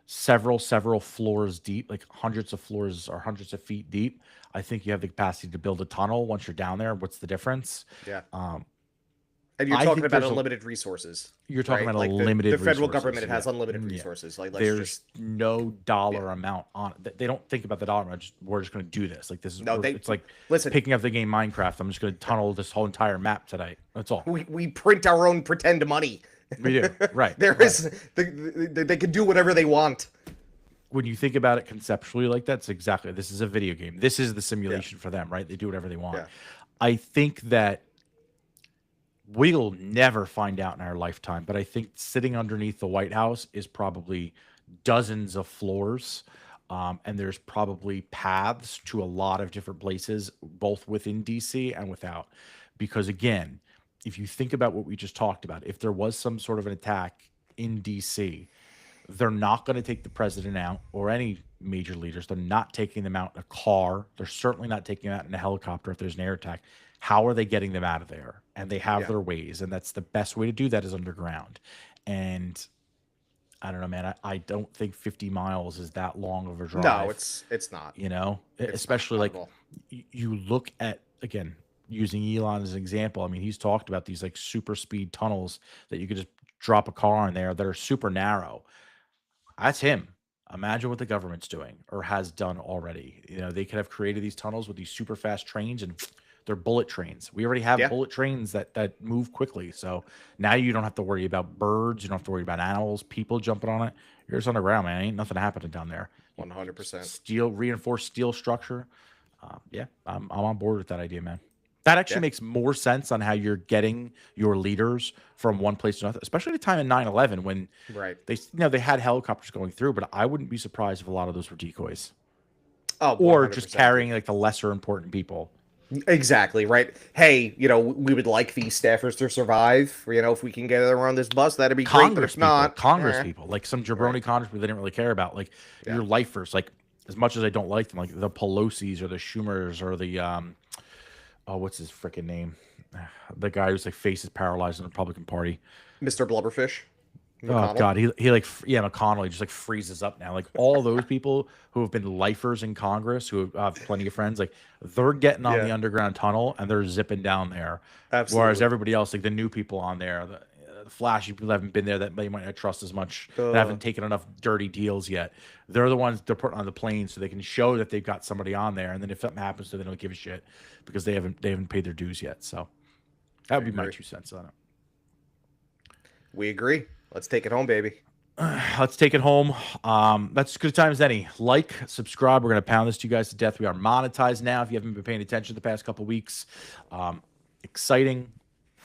several floors deep, like hundreds of floors or hundreds of feet deep, I think you have the capacity to build a tunnel once you're down there. What's the difference? yeah. Um, And you're I talking think about unlimited resources, you're talking right? about a Like the limited federal resources. government it Yeah. has unlimited Yeah. resources. Like let's There's just no yeah. dollar amount on it. They don't think about the dollar amount. We're just going to do this. Like this is No, they it's like listen. picking up the game Minecraft. I'm just going to tunnel this whole entire map tonight. That's all. We print our own pretend money. We do. Right. There Right. is they can do whatever they want. When you think about it conceptually like that, it's exactly, this is a video game. This is the Yeah. simulation for them, right? They do whatever they want. Yeah. I think that We'll never find out in our lifetime, but I think sitting underneath the White House is probably dozens of floors. And there's probably paths to a lot of different places, both within DC and without. Because again, if you think about what we just talked about, if there was some sort of an attack in DC, they're not going to take the president out or any major leaders. They're not taking them out in a car. They're certainly not taking them out in a helicopter if there's an air attack. How are they getting them out of there? And they have Yeah. their ways. And that's the best way to do that is underground. And I don't know, man. I don't think 50 miles is that long of a No, drive, it's not. It's especially not like at all. you look at, again, using Elon as an example. I mean, he's talked about these like super speed tunnels that you could just drop a car in there that are super narrow. That's him. Imagine what the government's doing or has done already. They could have created these tunnels with these super fast trains and they're bullet trains. We already have Yeah, bullet trains that move quickly. So now you don't have to worry about birds. You don't have to worry about animals, people jumping on it. You're just underground, man. Ain't nothing happening down there. 100%. Steel, reinforced steel structure. Yeah, I'm on board with that idea, man. That actually Yeah, makes more sense on how you're getting your leaders from one place to another, especially the time in 9/11 when right. they had helicopters going through, but I wouldn't be surprised if a lot of those were decoys Oh, or just 100%, dude. carrying like the lesser important people. Exactly, right? Hey, we would like these staffers to survive. If we can get them on this bus, that'd be great. But if not, Congress people, like some right. jabroni Congress people they didn't really care about, like Yeah. your lifers, like as much as I don't like them, like the Pelosi's or the Schumers or the oh, what's his freaking name? The guy who's like face is paralyzed in the Republican Party. Mr. Blubberfish, Oh McConnell. God, he like yeah, McConnell he just like freezes up now. Like all those people who have been lifers in Congress, who have plenty of friends, like they're getting on Yeah, the underground tunnel and they're zipping down there. Whereas absolutely. everybody else, like the new people on there, the flashy people that haven't been there that they might not trust as much, that Uh, haven't taken enough dirty deals yet. They're the ones they're putting on the plane so they can show that they've got somebody on there. And then if something happens to them, they don't give a shit because they haven't paid their dues yet. So that I would be my agree. 2 cents on it. We agree. Let's take it home, baby. Let's take it home. That's as good a time as any. Like, subscribe. We're gonna pound this to you guys to death. We are monetized now. If you haven't been paying attention the past couple weeks, exciting.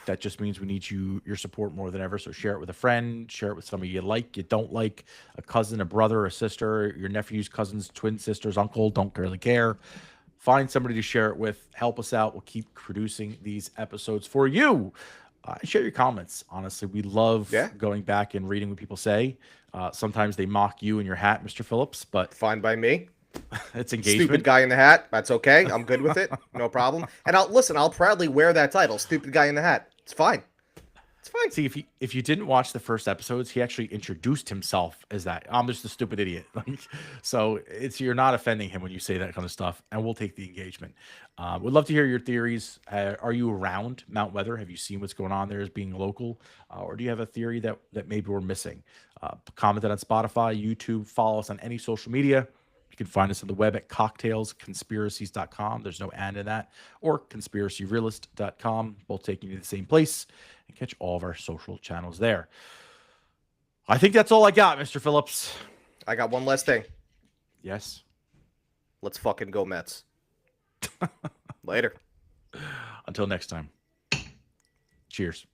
That just means we need your support more than ever. So share it with a friend. Share it with somebody you like, you don't like, a cousin, a brother, a sister, your nephews, cousins, twin sisters, uncle. Don't really care. Find somebody to share it with. Help us out. We'll keep producing these episodes for you. Share your comments. Honestly, we love Yeah, going back and reading what people say. Sometimes they mock you and your hat, Mr. Phillips, but fine by me. it's Stupid engagement. guy in the hat. That's okay. I'm good with it. No problem. And I'll proudly wear that title. Stupid guy in the hat. It's fine. It's fine. See, if you didn't watch the first episodes, he actually introduced himself as that. I'm just a stupid idiot. Like, so you're not offending him when you say that kind of stuff, and we'll take the engagement. We'd love to hear your theories. Are you around Mount Weather? Have you seen what's going on there as being local, or do you have a theory that maybe we're missing? Comment it on Spotify, YouTube. Follow us on any social media. You can find us on the web at cocktailsconspiracies.com. There's no and in that, or conspiracyrealist.com, both taking you to the same place, and catch all of our social channels there. I think that's all I got, Mr. Phillips. I got one last thing. Yes. Let's fucking go Mets. Later. Until next time. Cheers.